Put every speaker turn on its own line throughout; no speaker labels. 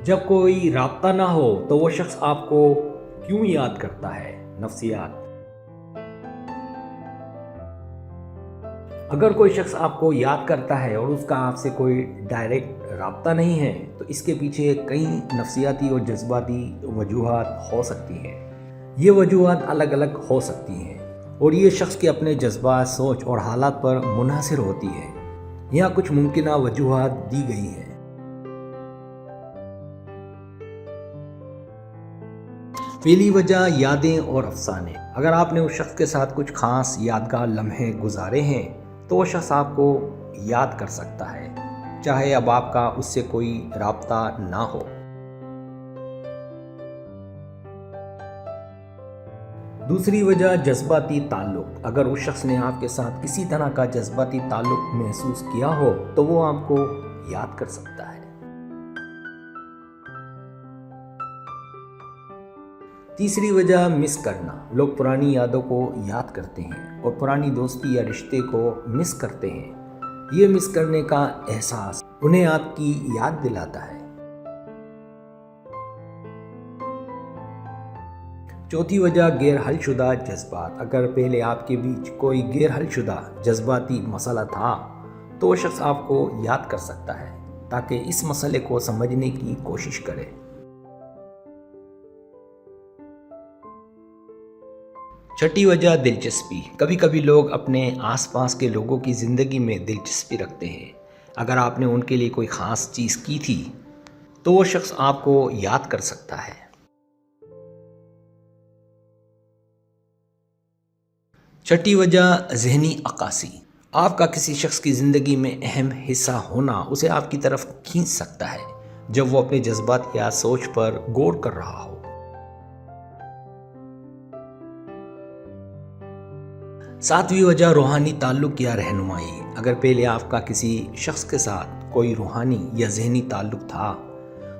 جب کوئی رابطہ نہ ہو تو وہ شخص آپ کو کیوں یاد کرتا ہے؟ نفسیات۔ اگر کوئی شخص آپ کو یاد کرتا ہے اور اس کا آپ سے کوئی ڈائریکٹ رابطہ نہیں ہے تو اس کے پیچھے کئی نفسیاتی اور جذباتی وجوہات ہو سکتی ہیں۔ یہ وجوہات الگ الگ ہو سکتی ہیں اور یہ شخص کے اپنے جذبات، سوچ اور حالات پر منحصر ہوتی ہے۔ یہاں کچھ ممکنہ وجوہات دی گئی ہیں۔ پہلی وجہ، یادیں اور افسانے۔ اگر آپ نے اس شخص کے ساتھ کچھ خاص یادگار لمحے گزارے ہیں تو وہ شخص آپ کو یاد کر سکتا ہے، چاہے اب آپ کا اس سے کوئی رابطہ نہ ہو۔ دوسری وجہ، جذباتی تعلق۔ اگر اس شخص نے آپ کے ساتھ کسی طرح کا جذباتی تعلق محسوس کیا ہو تو وہ آپ کو یاد کر سکتا ہے۔ تیسری وجہ، مس کرنا۔ لوگ پرانی یادوں کو یاد کرتے ہیں اور پرانی دوستی یا رشتے کو مس کرتے ہیں۔ یہ مس کرنے کا احساس انہیں آپ کی یاد دلاتا ہے۔ چوتھی وجہ، غیر حل شدہ جذبات۔ اگر پہلے آپ کے بیچ کوئی غیر حل شدہ جذباتی مسئلہ تھا تو وہ شخص آپ کو یاد کر سکتا ہے تاکہ اس مسئلے کو سمجھنے کی کوشش کرے۔ چھٹی وجہ، دلچسپی۔ کبھی کبھی لوگ اپنے آس پاس کے لوگوں کی زندگی میں دلچسپی رکھتے ہیں۔ اگر آپ نے ان کے لیے کوئی خاص چیز کی تھی تو وہ شخص آپ کو یاد کر سکتا ہے۔ چھٹی وجہ، ذہنی عکاسی۔ آپ کا کسی شخص کی زندگی میں اہم حصہ ہونا اسے آپ کی طرف کھینچ سکتا ہے جب وہ اپنے جذبات یا سوچ پر غور کر رہا ہو۔ ساتویں وجہ، روحانی تعلق یا رہنمائی۔ اگر پہلے آپ کا کسی شخص کے ساتھ کوئی روحانی یا ذہنی تعلق تھا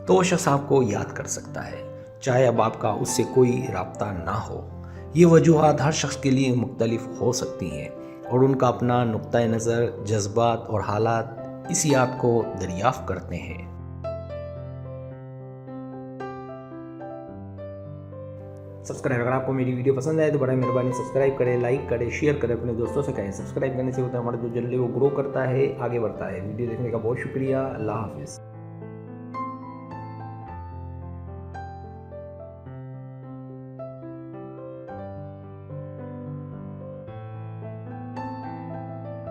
تو وہ شخص آپ کو یاد کر سکتا ہے، چاہے اب آپ کا اس سے کوئی رابطہ نہ ہو۔ یہ وجوہات ہر شخص کے لیے مختلف ہو سکتی ہیں اور ان کا اپنا نقطۂ نظر، جذبات اور حالات اسی یاد کو دریافت کرتے ہیں۔ سبسکرائب۔ اگر آپ کو میری ویڈیو پسند آئے تو بڑا مہربانی سبسکرائب کریں، لائک کریں، شیئر کریں، اپنے دوستوں سے کہیں۔ سبسکرائب کرنے سے ہوتا ہے ہمارا جو چینل ہے وہ گرو کرتا ہے، آگے بڑھتا ہے۔ ویڈیو دیکھنے کا بہت شکریہ۔ اللہ حافظ۔